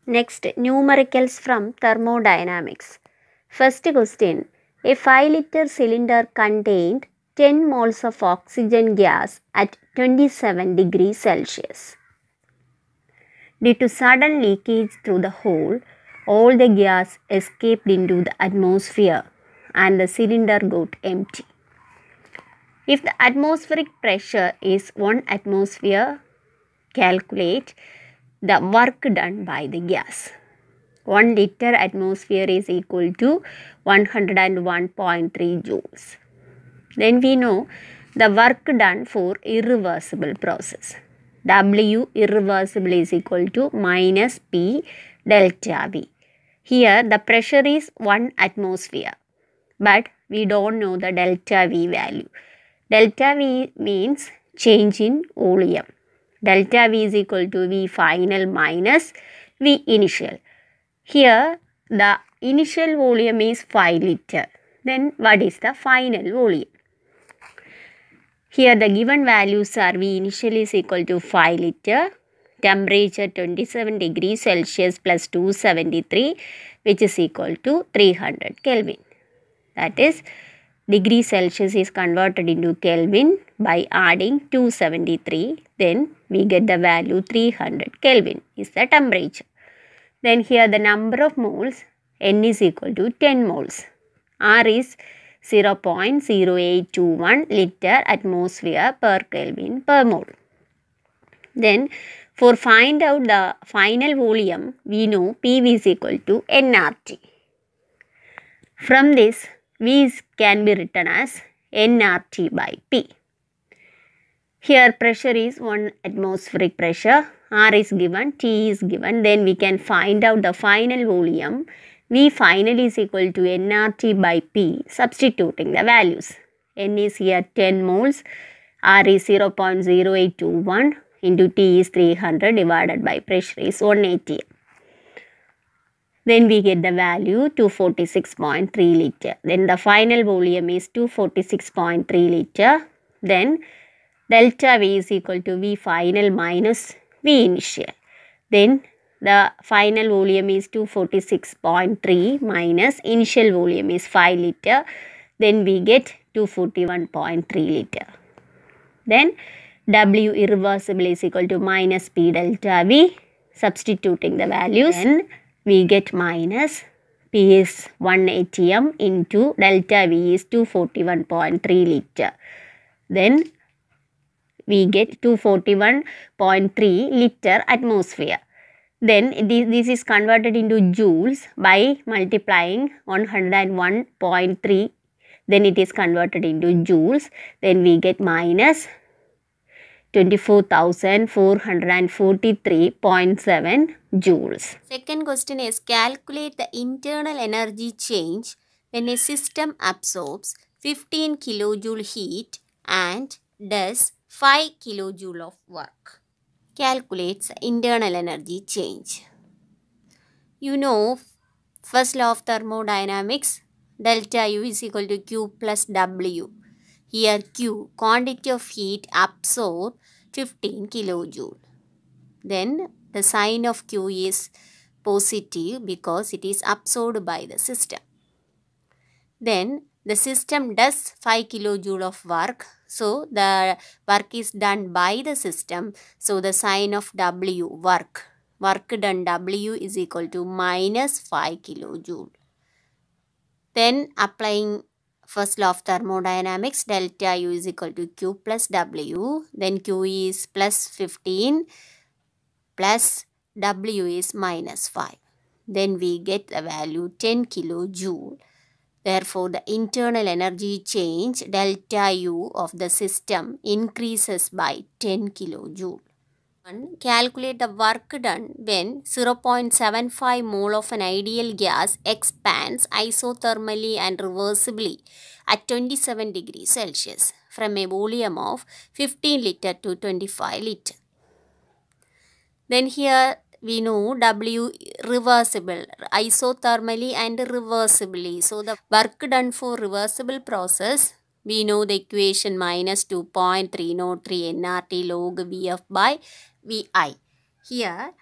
Next, numericals from thermodynamics. First question, a 5 liter cylinder contained 10 moles of oxygen gas at 27 degrees Celsius. Due to sudden leakage through the hole, all the gas escaped into the atmosphere and the cylinder got empty. If the atmospheric pressure is 1 atmosphere, calculate the work done by the gas. 1 liter atmosphere is equal to 101.3 joules. Then we know the work done for irreversible process. W irreversible is equal to minus P delta V. Here the pressure is 1 atmosphere, but we don't know the delta V value. Delta V means change in volume. Delta V is equal to V final minus V initial. Here the initial volume is 5 liter. Then what is the final volume? Here the given values are V initial is equal to 5 liter, temperature 27 degrees Celsius plus 273, which is equal to 300 Kelvin. That is, degree Celsius is converted into Kelvin by adding 273. Then we get the value 300 Kelvin is the temperature. Then here the number of moles, N is equal to 10 moles. R is 0.0821 liter atmosphere per Kelvin per mole. Then for find out the final volume, we know PV is equal to nRT. From this, V can be written as nRT by P. Here pressure is 1 atmospheric pressure, R is given, T is given. Then we can find out the final volume. V final is equal to nRT by P, substituting the values. N is here 10 moles, R is 0.0821 into T is 300 divided by pressure is 180. Then we get the value 246.3 liter. Then the final volume is 246.3 liter. Then delta V is equal to V final minus V initial. Then the final volume is 246.3 minus initial volume is 5 liter. Then we get 241.3 liter. Then W irreversible is equal to minus P delta V. Substituting the values, then we get minus P is 1 atm into delta V is 241.3 liter. Then we get 241.3 liter atmosphere. Then this is converted into joules by multiplying 101.3. Then it is converted into joules. Then we get minus 24,443.7 joules. Second question is calculate the internal energy change when a system absorbs 15 kilojoule heat and does 5 kilojoule of work. Calculates internal energy change. You know first law of thermodynamics, delta U is equal to Q plus W. Here Q, quantity of heat absorbed 15 kilojoule. Then the sign of Q is positive because it is absorbed by the system. Then the system does 5 kilojoule of work. So the work is done by the system. So the sign of W, work done W is equal to minus 5 kilojoule. Then applying first law of thermodynamics, delta U is equal to Q plus W. Then Q is plus 15 plus W is minus 5. Then we get the value 10 kilojoule. Therefore, the internal energy change delta U of the system increases by 10 kilojoule. Calculate the work done when 0.75 mole of an ideal gas expands isothermally and reversibly at 27 degrees Celsius from a volume of 15 liter to 25 liter. Then here we know W reversible, isothermally and reversibly. So the work done for reversible process, we know the equation minus 2.303 nRT log Vf by Vi. Here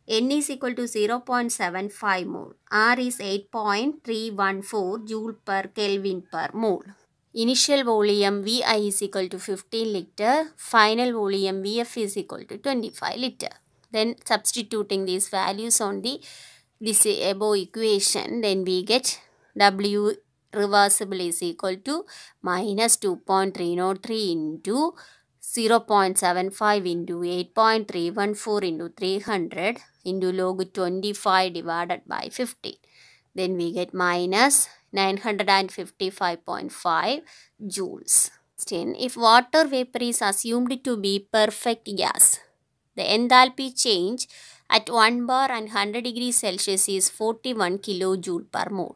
N is equal to 0.75 mole. R is 8.314 joule per Kelvin per mole. Initial volume Vi is equal to 15 liter. Final volume Vf is equal to 25 liter. Then substituting these values on this above equation, then we get W reversible is equal to minus 2.303 into 0.75 into 8.314 into 300 into log 25 divided by 15. Then we get minus 955.5 joules. If water vapor is assumed to be perfect gas, the enthalpy change at 1 bar and 100 degrees Celsius is 41 kilojoule per mole.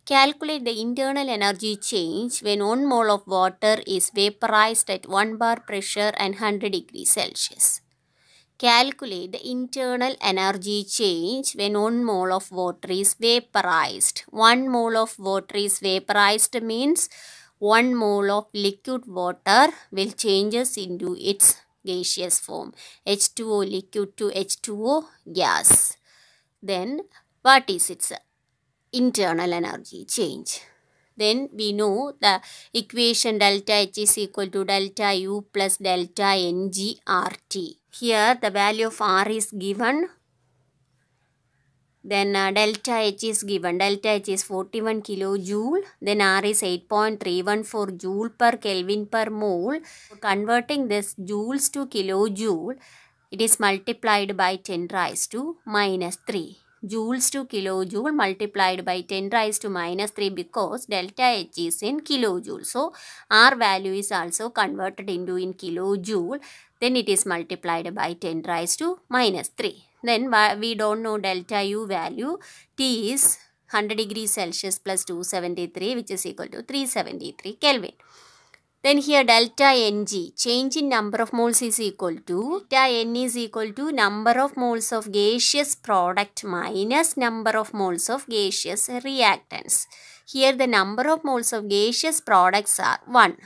Calculate the internal energy change when 1 mole of water is vaporized at 1 bar pressure and 100 degrees Celsius. Calculate the internal energy change when 1 mole of water is vaporized. 1 mole of water is vaporized means 1 mole of liquid water will changes into its gaseous form, H2O liquid to H2O gas. Then what is its internal energy change? Then we know the equation delta H is equal to delta U plus delta Ng RT. Here the value of R is given. Then delta H is given. Delta H is 41 kilojoule. Then R is 8.314 joule per Kelvin per mole. Converting this joules to kilojoule, it is multiplied by 10 raised to minus 3. Joules to kilojoule multiplied by 10 raised to minus 3 because delta H is in kilojoule. So, R value is also converted into in kilojoule. Then it is multiplied by 10 raised to minus 3. Then we don't know delta U value. T is 100 degrees Celsius plus 273 which is equal to 373 Kelvin. Then here delta Ng, change in number of moles is equal to, delta N is equal to number of moles of gaseous product minus number of moles of gaseous reactants. Here the number of moles of gaseous products are 1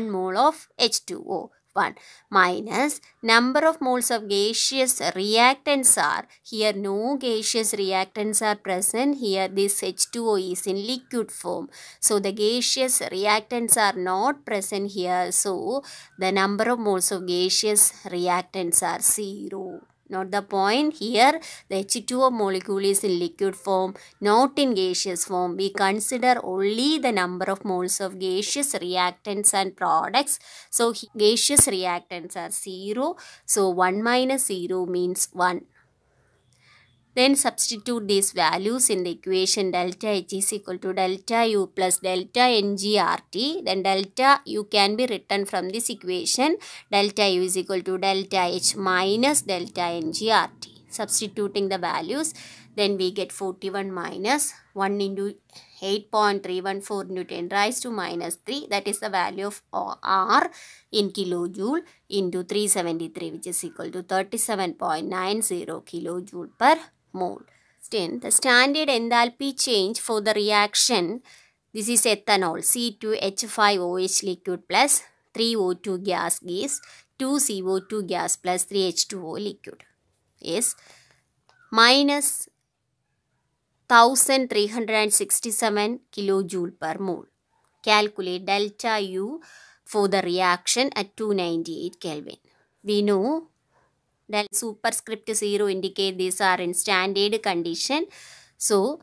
mole of H2O. 1 minus number of moles of gaseous reactants are, here no gaseous reactants are present, here this H2O is in liquid form. So the gaseous reactants are not present here, so the number of moles of gaseous reactants are 0. Note the point here, the H2O molecule is in liquid form, not in gaseous form. We consider only the number of moles of gaseous reactants and products. So, gaseous reactants are 0. So, 1 minus 0 means 1. Then substitute these values in the equation delta H is equal to delta U plus delta Ng RT. Then delta U can be written from this equation. Delta U is equal to delta H minus delta Ng RT. Substituting the values, then we get 41 minus 1 into 8.314 into 10 raised to minus 3. That is the value of R in kilojoule into 373 which is equal to 37.90 kilojoule per mole. Then the standard enthalpy change for the reaction, this is ethanol C2H5OH liquid plus 3O2 gas gives 2CO2 gas plus 3H2O liquid is minus 1367 kilojoule per mole. Calculate delta U for the reaction at 298 Kelvin. We know that superscript 0 indicate these are in standard condition. So,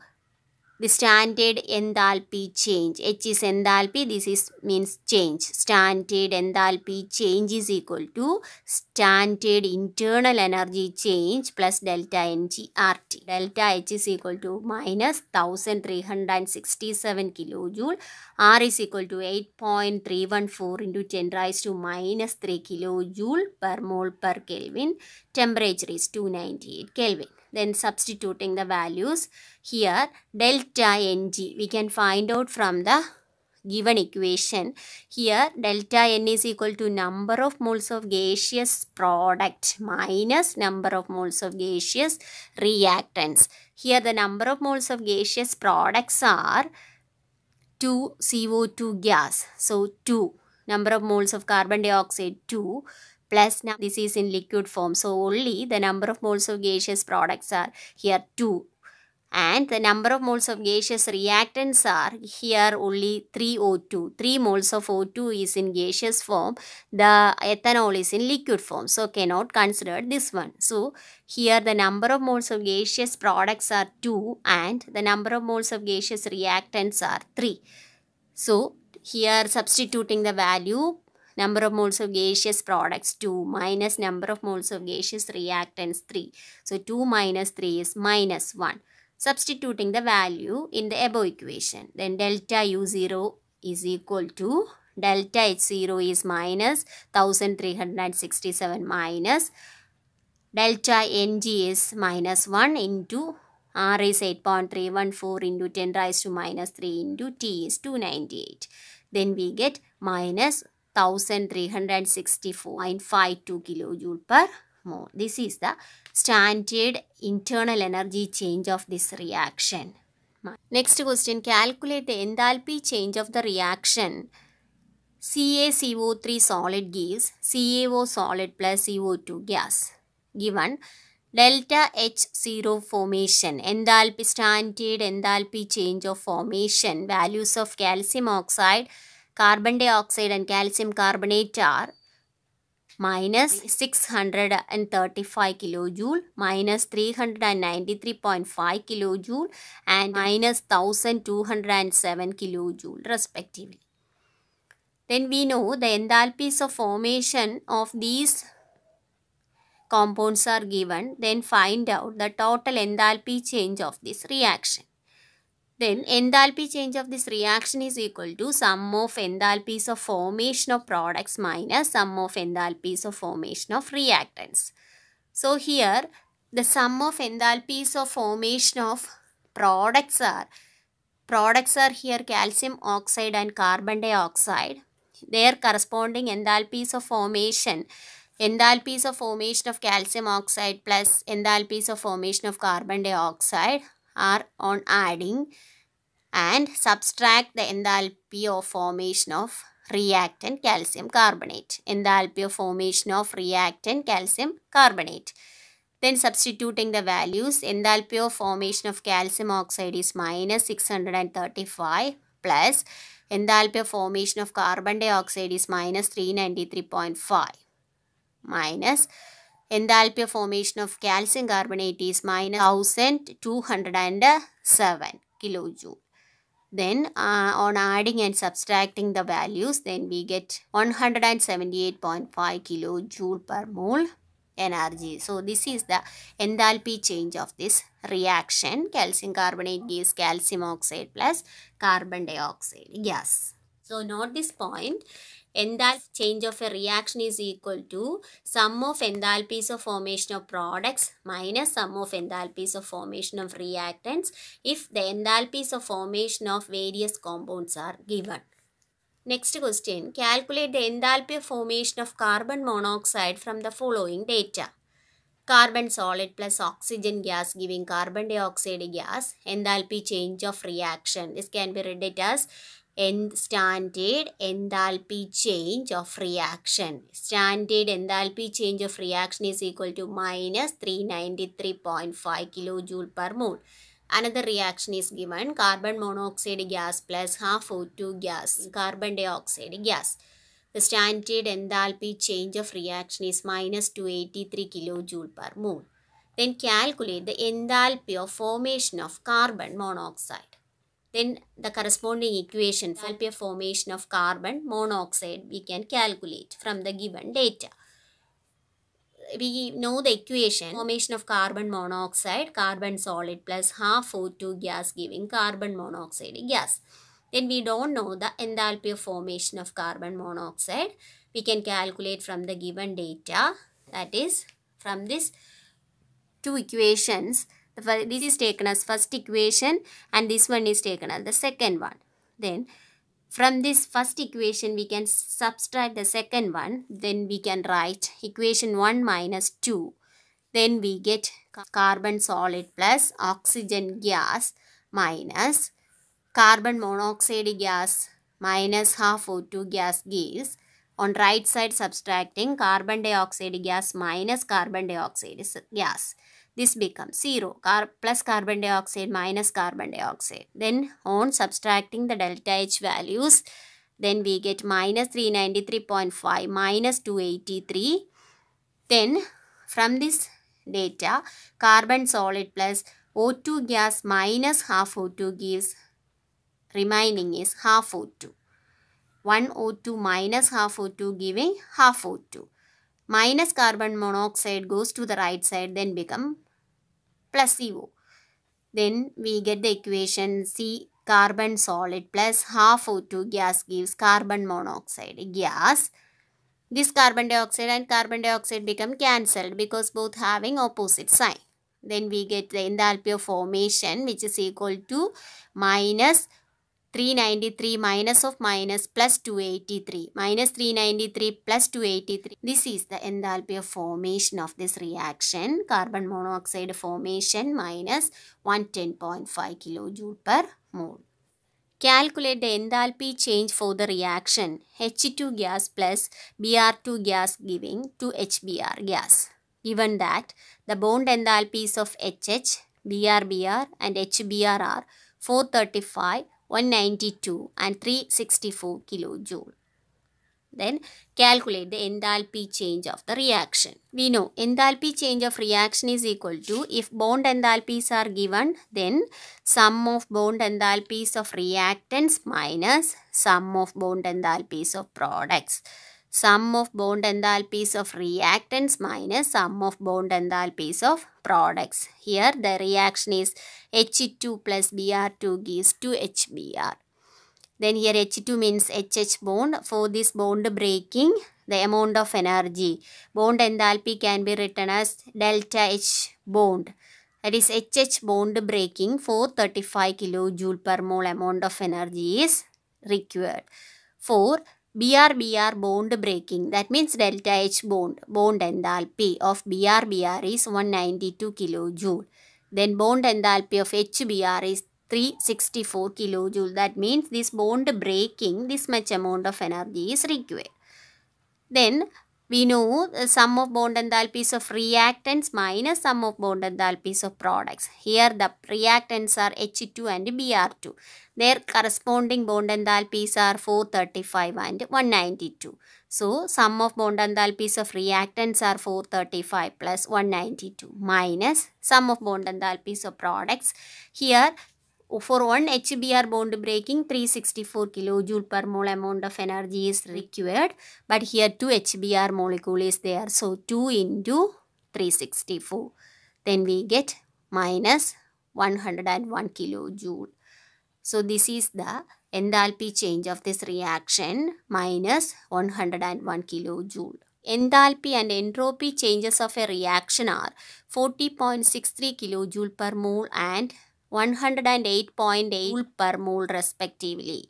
the standard enthalpy change, H is enthalpy, this is means change. Standard enthalpy change is equal to standard internal energy change plus delta Ng RT. Delta H is equal to minus 1367 kilojoule. R is equal to 8.314 into 10 raised to minus 3 kilojoule per mole per Kelvin. Temperature is 298 Kelvin. Then substituting the values, here delta Ng we can find out from the given equation. Here delta N is equal to number of moles of gaseous product minus number of moles of gaseous reactants. Here the number of moles of gaseous products are 2 CO2 gas. So 2. Number of moles of carbon dioxide 2 plus now this is in liquid form, so only the number of moles of gaseous products are here 2, and the number of moles of gaseous reactants are here only 3O2. 3 moles of O2 is in gaseous form, the ethanol is in liquid form, so cannot consider this one. So here the number of moles of gaseous products are 2 and the number of moles of gaseous reactants are 3. So here substituting the value, number of moles of gaseous products 2 minus number of moles of gaseous reactants 3. So 2 minus 3 is minus 1. Substituting the value in the above equation, then delta U0 is equal to delta H0 is minus 1367 minus delta Ng is minus 1 into R is 8.314 into 10 raised to minus 3 into T is 298. Then we get minus 1364.52 kilojoule per mole. This is the standard internal energy change of this reaction. Next question, calculate the enthalpy change of the reaction. CaCO3 solid gives CaO solid plus CO2 gas. Given delta H0 formation, enthalpy, standard enthalpy change of formation, values of calcium oxide, carbon dioxide and calcium carbonate are minus 635 kilojoule, minus 393.5 kilojoule and minus 1207 kilojoule respectively. Then we know the enthalpies of formation of these compounds are given. Then find out the total enthalpy change of this reaction. Then enthalpy change of this reaction is equal to sum of enthalpies of formation of products minus sum of enthalpies of formation of reactants. So here the sum of enthalpies of formation of products are here calcium oxide and carbon dioxide. Their corresponding enthalpies of formation of calcium oxide plus enthalpies of formation of carbon dioxide are on adding, and subtract the enthalpy of formation of reactant calcium carbonate. Enthalpy of formation of reactant calcium carbonate. Then substituting the values, enthalpy of formation of calcium oxide is minus 635 plus enthalpy of formation of carbon dioxide is minus 393.5 minus enthalpy of formation of calcium carbonate is minus 1207 kilojoule. Then on adding and subtracting the values, then we get 178.5 kilojoule per mole energy. So this is the enthalpy change of this reaction. Calcium carbonate gives calcium oxide plus carbon dioxide gas. So note this point. Enthalpy change of a reaction is equal to sum of enthalpies of formation of products minus sum of enthalpies of formation of reactants if the enthalpies of formation of various compounds are given. Next question, calculate the enthalpy of formation of carbon monoxide from the following data. Carbon solid plus oxygen gas giving carbon dioxide gas, enthalpy change of reaction. This can be read it as standard enthalpy change of reaction. Standard enthalpy change of reaction is equal to minus 393.5 kilojoule per mole. Another reaction is given, carbon monoxide gas plus half O2 gas, carbon dioxide gas. The standard enthalpy change of reaction is minus 283 kilojoule per mole. Then calculate the enthalpy of formation of carbon monoxide. Then the corresponding equation, enthalpy of formation of carbon monoxide, we can calculate from the given data. We know the equation, formation of carbon monoxide, carbon solid plus half O2 gas giving carbon monoxide gas. Then we don't know the enthalpy of formation of carbon monoxide. We can calculate from the given data, that is from this two equations. This is taken as first equation and this one is taken as the second one. Then from this first equation we can subtract the second one. Then we can write equation 1 minus 2. Then we get carbon solid plus oxygen gas minus carbon monoxide gas minus half O2 gas gives On right side subtracting carbon dioxide gas minus carbon dioxide gas. This becomes 0. Plus carbon dioxide minus carbon dioxide. Then on subtracting the delta H values, then we get minus 393.5 minus 283. Then from this data, carbon solid plus O2 gas minus half O2 gives remaining is half O2. 1 O2 minus half O2 giving half O2. Minus carbon monoxide goes to the right side, then become plus CO. Then we get the equation C carbon solid plus half O2 gas gives carbon monoxide gas. This carbon dioxide and carbon dioxide become cancelled because both having opposite sign. Then we get the enthalpy of formation, which is equal to minus 393 minus of minus plus 283. Minus 393 plus 283. This is the enthalpy of formation of this reaction. Carbon monoxide formation minus 110.5 kilojoule per mole. Calculate the enthalpy change for the reaction H2 gas plus Br2 gas giving 2HBr gas. Given that the bond enthalpies of HH, BrBr and HBr are 435, 192 and 364 kilojoule. Then calculate the enthalpy change of the reaction. We know enthalpy change of reaction is equal to, if bond enthalpies are given, then sum of bond enthalpies of reactants minus sum of bond enthalpies of products. Sum of bond enthalpies of reactants minus sum of bond enthalpies of products. Here the reaction is H2 plus Br2 gives 2HBr. Then here H2 means HH bond. For this bond breaking, the amount of energy, bond enthalpy can be written as delta H bond. That is HH bond breaking, 435 kilojoule per mole amount of energy is required. For BrBr bond breaking, that means delta H bond enthalpy of BrBr is 192 kilojoule. Then bond enthalpy of HBr is 364 kilojoule. That means this bond breaking, this much amount of energy is required. Then we know the sum of bond enthalpies of reactants minus sum of bond enthalpies of products. Here the reactants are H2 and Br2. Their corresponding bond enthalpies are 435 and 192. So sum of bond enthalpies of reactants are 435 plus 192 minus sum of bond enthalpies of products. Here for one HBr bond breaking, 364 kilojoule per mole amount of energy is required. But here 2 HBr molecule is there. So 2 into 364. Then we get minus 101 kilojoule. So this is the enthalpy change of this reaction, minus 101 kilojoule. Enthalpy and entropy changes of a reaction are 40.63 kilojoule per mole and 108.8 joule per mole respectively.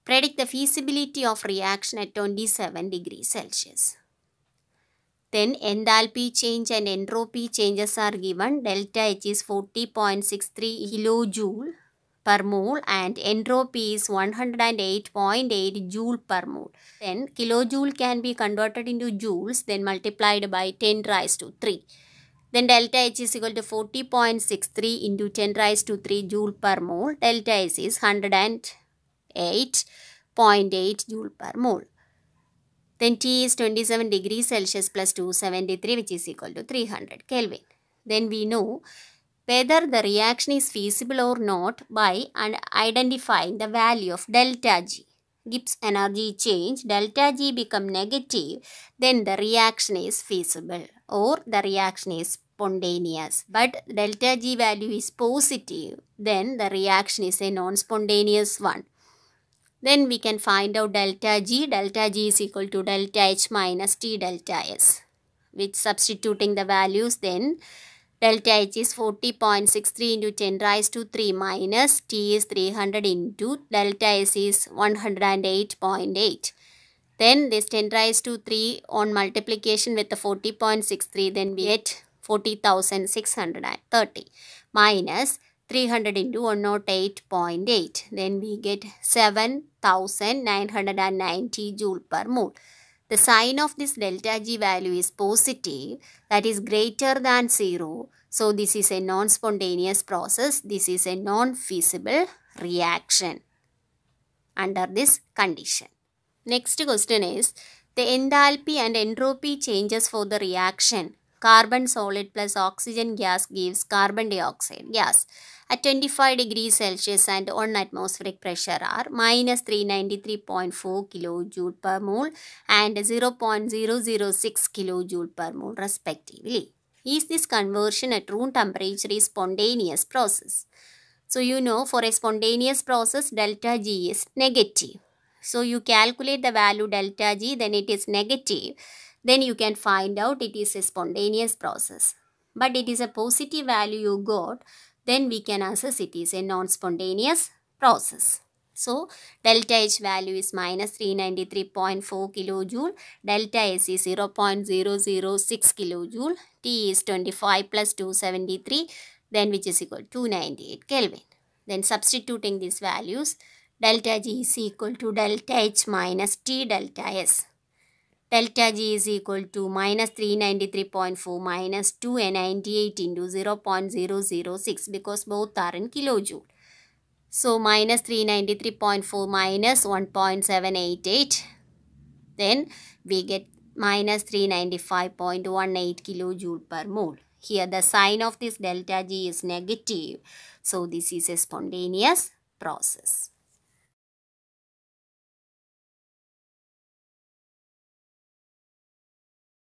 Predict the feasibility of reaction at 27 degrees Celsius. Then enthalpy change and entropy changes are given. Delta H is 40.63 kilojoule per mole and entropy is 108.8 joule per mole. Then kilojoule can be converted into joules, then multiplied by 10 raised to 3. Then delta H is equal to 40.63 into 10 raised to 3 joule per mole. Delta H is 108.8 joule per mole. Then T is 27 degrees Celsius plus 273, which is equal to 300 Kelvin. Then we know whether the reaction is feasible or not by identifying the value of delta G. Gibbs energy change, delta G become negative, then the reaction is feasible or the reaction is spontaneous. But delta G value is positive, then the reaction is a non-spontaneous one. Then we can find out delta G. Delta G is equal to delta H minus T delta S. With substituting the values, then delta H is 40.63 into 10 raised to 3 minus T is 300 into delta S is 108.8. Then this 10 raised to 3 on multiplication with the 40.63, then we get 40,630 minus 300 into 108.8. Then we get 7,990 joule per mole. The sign of this delta G value is positive, that is greater than 0. So this is a non-spontaneous process. This is a non-feasible reaction under this condition. Next question is, the enthalpy and entropy changes for the reaction carbon solid plus oxygen gas gives carbon dioxide gas at 25 degrees Celsius and 1 atmospheric pressure are minus 393.4 kilojoule per mole and 0.006 kilojoule per mole respectively. Is this conversion at room temperature is spontaneous process? So you know, for a spontaneous process delta G is negative. So you calculate the value delta G, then it is negative. Then you can find out it is a spontaneous process. But it is a positive value you got, then we can assess it is a non-spontaneous process. So delta H value is minus 393.4 kilojoule, delta S is 0.006 kilojoule, T is 25 plus 273, then which is equal to 298 Kelvin. Then substituting these values, delta G is equal to delta H minus T delta S. Delta G is equal to minus 393.4 minus 298 into 0.006 because both are in kilojoule. So minus 393.4 minus 1.788. Then we get minus 395.18 kilojoule per mole. Here the sign of this delta G is negative. So this is a spontaneous process.